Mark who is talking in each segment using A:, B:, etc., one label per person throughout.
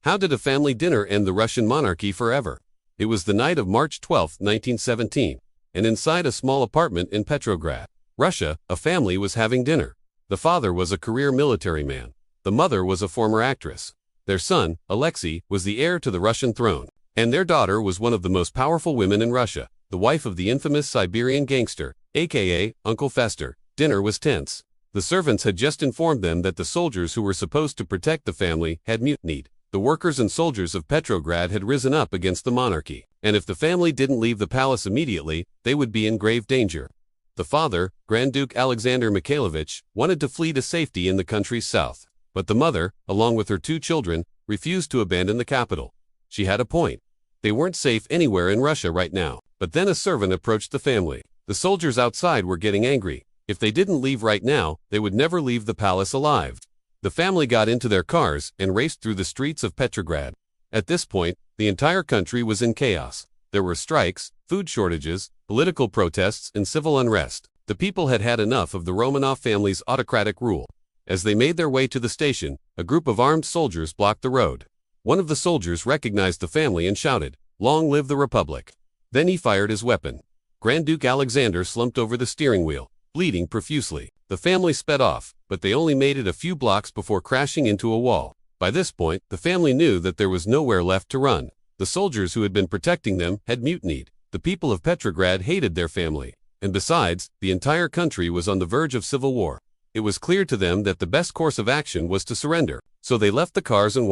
A: How did a family dinner end the Russian monarchy forever? It was the night of March 12, 1917, and inside a small apartment in Petrograd, Russia, a family was having dinner. The father was a career military man. The mother was a former actress. Their son, Alexei, was the heir to the Russian throne, and their daughter was one of the most powerful women in Russia, the wife of the infamous Siberian gangster, aka Uncle Fester. Dinner was tense. The servants had just informed them that the soldiers who were supposed to protect the family had mutinied. The workers and soldiers of Petrograd had risen up against the monarchy, and if the family didn't leave the palace immediately, they would be in grave danger. The father, Grand Duke Alexander Mikhailovich, wanted to flee to safety in the country's south, but the mother, along with her 2 children, refused to abandon the capital. She had a point. They weren't safe anywhere in Russia right now. But then a servant approached the family. The soldiers outside were getting angry. If they didn't leave right now, they would never leave the palace alive. The family got into their cars and raced through the streets of Petrograd. At this point, the entire country was in chaos. There were strikes, food shortages, political protests, and civil unrest. The people had had enough of the Romanov family's autocratic rule. As they made their way to the station, a group of armed soldiers blocked the road. One of the soldiers recognized the family and shouted, "Long live the Republic!" Then he fired his weapon. Grand Duke Alexander slumped over the steering wheel, bleeding profusely. The family sped off, but they only made it a few blocks before crashing into a wall. By this point, the family knew that there was nowhere left to run. The soldiers who had been protecting them had mutinied. The people of Petrograd hated their family. And besides, the entire country was on the verge of civil war. It was clear to them that the best course of action was to surrender. So they left the cars and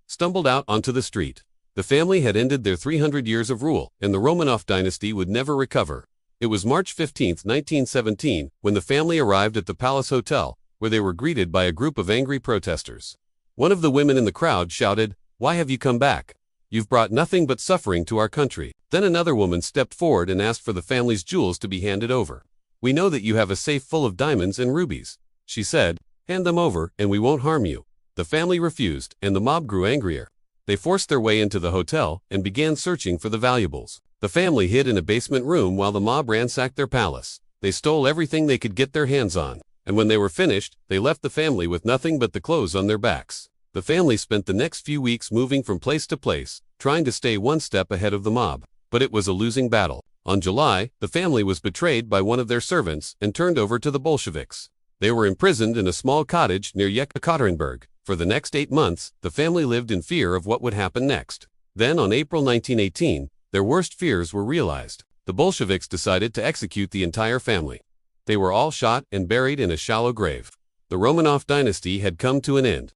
A: stumbled out onto the street. The family had ended their 300 years of rule, and the Romanov dynasty would never recover. It was March 15, 1917, when the family arrived at the Palace Hotel, where they were greeted by a group of angry protesters. One of the women in the crowd shouted, "Why have you come back? You've brought nothing but suffering to our country." Then another woman stepped forward and asked for the family's jewels to be handed over. "We know that you have a safe full of diamonds and rubies," she said. "Hand them over, and we won't harm you." The family refused, and the mob grew angrier. They forced their way into the hotel and began searching for the valuables. The family hid in a basement room while the mob ransacked their palace. They stole everything they could get their hands on, and when they were finished, they left the family with nothing but the clothes on their backs. The family spent the next few weeks moving from place to place, trying to stay one step ahead of the mob. But it was a losing battle. On July, the family was betrayed by one of their servants and turned over to the Bolsheviks. They were imprisoned in a small cottage near Yekaterinburg. For the next 8 months, the family lived in fear of what would happen next. Then on April 1918, their worst fears were realized. The Bolsheviks decided to execute the entire family. They were all shot and buried in a shallow grave. The Romanov dynasty had come to an end.